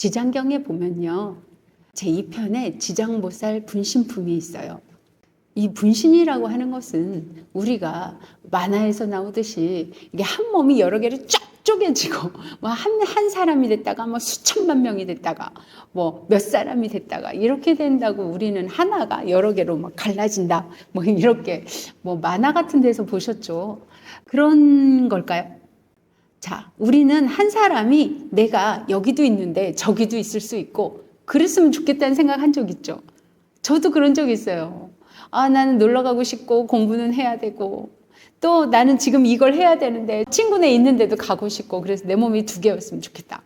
지장경에 보면요, 제2편에 지장보살 분신품이 있어요. 이 분신이라고 하는 것은 우리가 만화에서 나오듯이 이게 한 몸이 여러 개로 쫙 쪼개지고 한 사람이 됐다가 수천만 명이 됐다가 몇 사람이 됐다가 이렇게 된다고 우리는 하나가 여러 개로 갈라진다 이렇게 만화 같은 데서 보셨죠. 그런 걸까요? 자, 우리는 한 사람이 내가 여기도 있는데 저기도 있을 수 있고 그랬으면 좋겠다는 생각한 적 있죠. 저도 그런 적 있어요. 나는 놀러 가고 싶고 공부는 해야 되고 또 나는 지금 이걸 해야 되는데 친구네 있는데도 가고 싶고 그래서 내 몸이 2개였으면 좋겠다.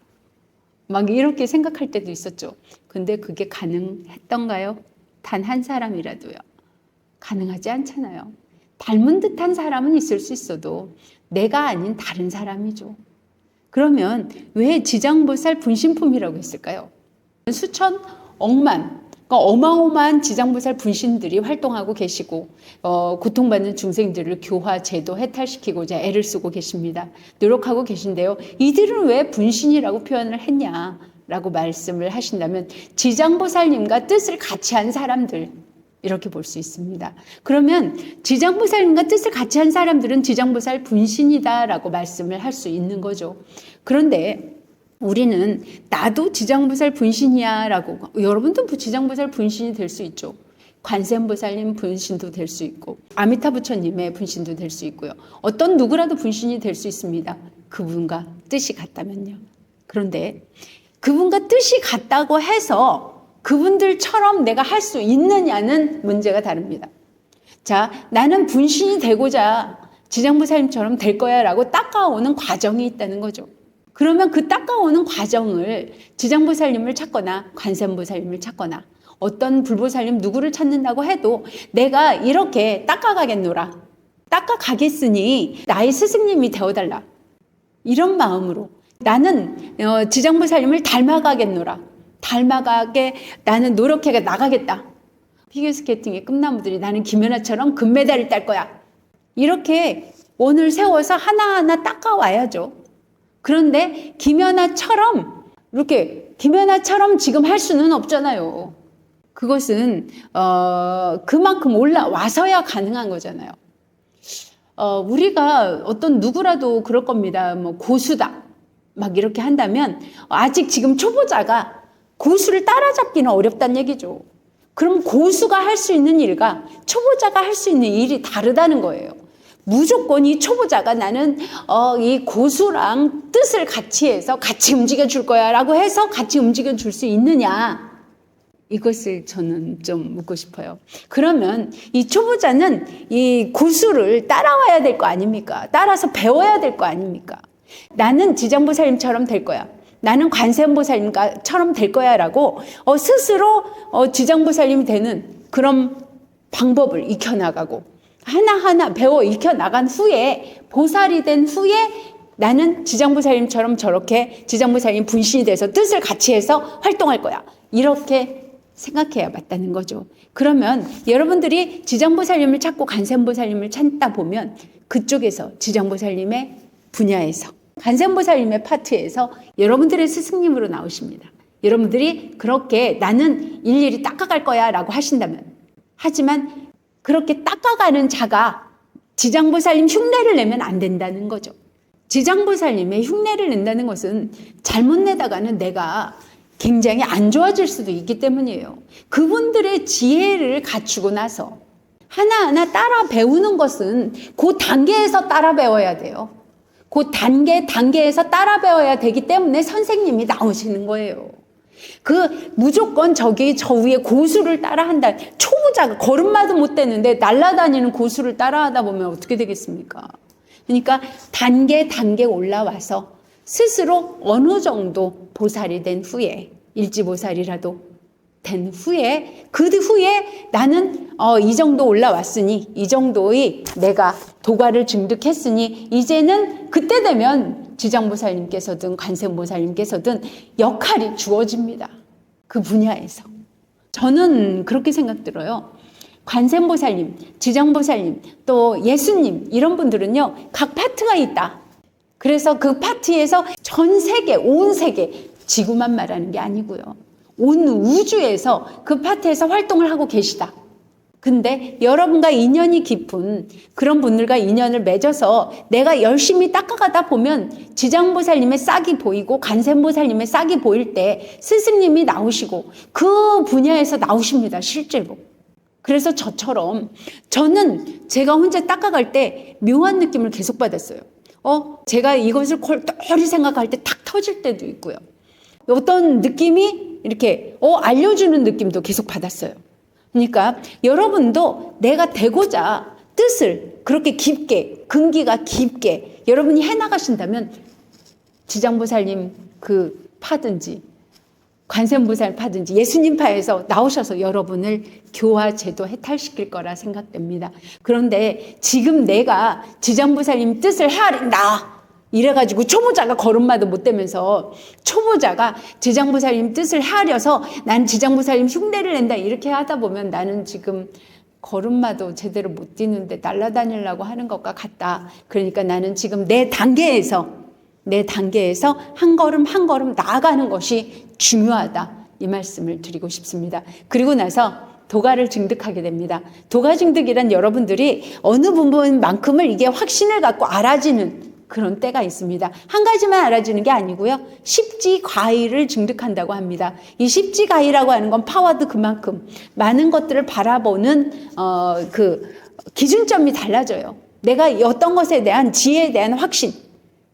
이렇게 생각할 때도 있었죠. 근데 그게 가능했던가요? 단 한 사람이라도요. 가능하지 않잖아요. 닮은 듯한 사람은 있을 수 있어도 내가 아닌 다른 사람이죠. 그러면 왜 지장보살 분신품이라고 했을까요? 수천, 억만, 그러니까 어마어마한 지장보살 분신들이 활동하고 계시고 고통받는 중생들을 교화, 제도, 해탈시키고자 애를 쓰고 계십니다. 노력하고 계신데요. 이들은 왜 분신이라고 표현을 했냐라고 말씀을 하신다면 지장보살님과 뜻을 같이 한 사람들 이렇게 볼 수 있습니다. 그러면 지장보살님과 뜻을 같이 한 사람들은 지장보살 분신이다라고 말씀을 할 수 있는 거죠. 그런데 우리는 나도 지장보살 분신이야 라고, 여러분도 지장보살 분신이 될 수 있죠. 관세음보살님 분신도 될 수 있고 아미타 부처님의 분신도 될 수 있고요. 어떤 누구라도 분신이 될 수 있습니다. 그분과 뜻이 같다면요. 그런데 그분과 뜻이 같다고 해서 그분들처럼 내가 할 수 있느냐는 문제가 다릅니다. 자, 나는 분신이 되고자 지장보살님처럼 될 거야 라고 닦아오는 과정이 있다는 거죠. 그러면 그 닦아오는 과정을 지장보살님을 찾거나 관세음보살님을 찾거나 어떤 불보살님 누구를 찾는다고 해도 내가 이렇게 닦아가겠노라. 닦아가겠으니 나의 스승님이 되어달라. 이런 마음으로 나는 지장보살님을 닮아가겠노라. 닮아가게 나는 노력해 나가겠다. 피겨스케이팅의 꿈나무들이 나는 김연아처럼 금메달을 딸 거야. 이렇게 원을 세워서 하나하나 닦아와야죠. 그런데 김연아처럼 지금 할 수는 없잖아요. 그것은 그만큼 올라와서야 가능한 거잖아요. 우리가 어떤 누구라도 그럴 겁니다. 고수다 이렇게 한다면 아직 지금 초보자가 고수를 따라잡기는 어렵다는 얘기죠. 그럼 고수가 할 수 있는 일과 초보자가 할 수 있는 일이 다르다는 거예요. 무조건 이 초보자가 나는 이 고수랑 뜻을 같이 해서 같이 움직여 줄 거야 라고 해서 같이 움직여 줄 수 있느냐, 이것을 저는 좀 묻고 싶어요. 그러면 이 초보자는 이 고수를 따라와야 될 거 아닙니까? 따라서 배워야 될 거 아닙니까? 나는 지장보살님처럼 될 거야, 나는 관세음보살님처럼 될 거야 라고 스스로 지장보살님이 되는 그런 방법을 익혀나가고 하나하나 배워 익혀나간 후에 보살이 된 후에 나는 지장보살님처럼 저렇게 지장보살님 분신이 돼서 뜻을 같이 해서 활동할 거야. 이렇게 생각해야 맞다는 거죠. 그러면 여러분들이 지장보살님을 찾고 관세음보살님을 찾다 보면 그쪽에서 지장보살님의 분야에서 관세음보살님의 파트에서 여러분들의 스승님으로 나오십니다. 여러분들이 그렇게 나는 일일이 닦아갈 거야 라고 하신다면, 하지만 그렇게 닦아가는 자가 지장보살님 흉내를 내면 안 된다는 거죠. 지장보살님의 흉내를 낸다는 것은 잘못 내다가는 내가 굉장히 안 좋아질 수도 있기 때문이에요. 그분들의 지혜를 갖추고 나서 하나하나 따라 배우는 것은 그 단계에서 따라 배워야 돼요. 그 단계에서 따라 배워야 되기 때문에 선생님이 나오시는 거예요. 무조건 저 위에 고수를 따라한다. 초보자가 걸음마도 못 되는데 날아다니는 고수를 따라하다 보면 어떻게 되겠습니까? 그러니까 단계 올라와서 스스로 어느 정도 보살이 된 후에, 일지보살이라도 된 후에, 그 후에 나는 이 정도 올라왔으니, 이 정도의 내가 도가를 증득했으니 이제는 그때 되면 지장보살님께서든 관세음보살님께서든 역할이 주어집니다. 그 분야에서. 저는 그렇게 생각 들어요. 관세음보살님, 지장보살님, 또 예수님 이런 분들은요, 각 파트가 있다. 그래서 그 파트에서 전 세계, 온 세계 지구만 말하는 게 아니고요. 온 우주에서 그 파트에서 활동을 하고 계시다. 근데 여러분과 인연이 깊은 그런 분들과 인연을 맺어서 내가 열심히 닦아가다 보면 지장보살님의 싹이 보이고 간센보살님의 싹이 보일 때 스승님이 나오시고 그 분야에서 나오십니다. 실제로. 그래서 저처럼 저는 제가 혼자 닦아갈 때 묘한 느낌을 계속 받았어요. 제가 이것을 콜똘히 생각할 때 탁 터질 때도 있고요. 어떤 느낌이 이렇게 알려주는 느낌도 계속 받았어요. 그러니까 여러분도 내가 되고자 뜻을 그렇게 깊게, 근기가 깊게 여러분이 해나가신다면 지장보살님 그 파든지 관세음보살 파든지 예수님 파에서 나오셔서 여러분을 교화 제도 해탈시킬 거라 생각됩니다. 그런데 지금 내가 지장보살님 뜻을 헤아린다 이래가지고 초보자가 걸음마도 못 대면서 초보자가 지장보살님 뜻을 헤아려서 난 지장보살님 흉내를 낸다 이렇게 하다 보면 나는 지금 걸음마도 제대로 못 뛰는데 날아다니려고 하는 것과 같다. 그러니까 나는 지금 내 단계에서 한 걸음 한 걸음 나아가는 것이 중요하다. 이 말씀을 드리고 싶습니다. 그리고 나서 도가를 증득하게 됩니다. 도가 증득이란 여러분들이 어느 부분만큼을 이게 확신을 갖고 알아지는 그런 때가 있습니다. 한 가지만 알아지는 게 아니고요. 십지과의를 증득한다고 합니다. 이 십지과의라고 하는 건 파워도 그만큼 많은 것들을 바라보는 그 기준점이 달라져요. 내가 어떤 것에 대한 지혜에 대한 확신,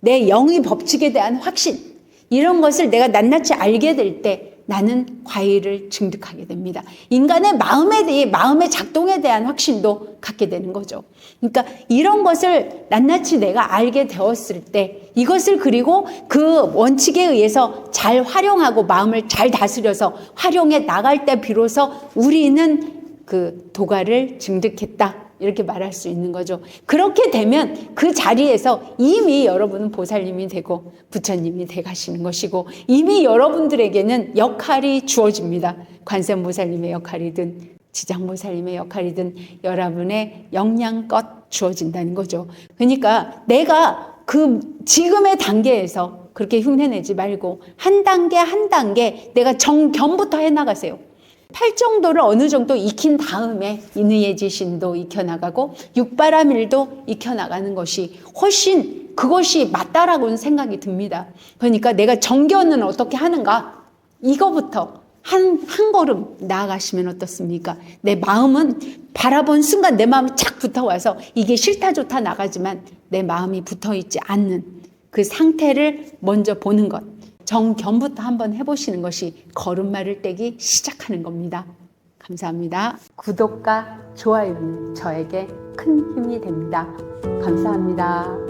내 영의 법칙에 대한 확신 이런 것을 내가 낱낱이 알게 될 때 나는 과의를 증득하게 됩니다. 인간의 마음에 대해 마음의 작동에 대한 확신도 갖게 되는 거죠. 그러니까 이런 것을 낱낱이 내가 알게 되었을 때 이것을 그리고 그 원칙에 의해서 잘 활용하고 마음을 잘 다스려서 활용해 나갈 때 비로소 우리는 그 도가를 증득했다. 이렇게 말할 수 있는 거죠. 그렇게 되면 그 자리에서 이미 여러분은 보살님이 되고 부처님이 돼 가시는 것이고 이미 여러분들에게는 역할이 주어집니다. 관세음보살님의 역할이든 지장보살님의 역할이든 여러분의 역량껏 주어진다는 거죠. 그러니까 내가 그 지금의 단계에서 그렇게 흉내내지 말고 한 단계 한 단계 내가 정견부터 해나가세요. 팔정도를 어느 정도 익힌 다음에 인의예지신도 익혀나가고 육바라밀도 익혀나가는 것이 훨씬 그것이 맞다라고는 생각이 듭니다. 그러니까 내가 정견은 어떻게 하는가 이거부터 한 걸음 나아가시면 어떻습니까? 내 마음은 바라본 순간 내 마음이 착 붙어와서 이게 싫다 좋다 나가지만 내 마음이 붙어있지 않는 그 상태를 먼저 보는 것. 정견부터 한번 해보시는 것이 걸음마를 떼기 시작하는 겁니다. 감사합니다. 구독과 좋아요는 저에게 큰 힘이 됩니다. 감사합니다.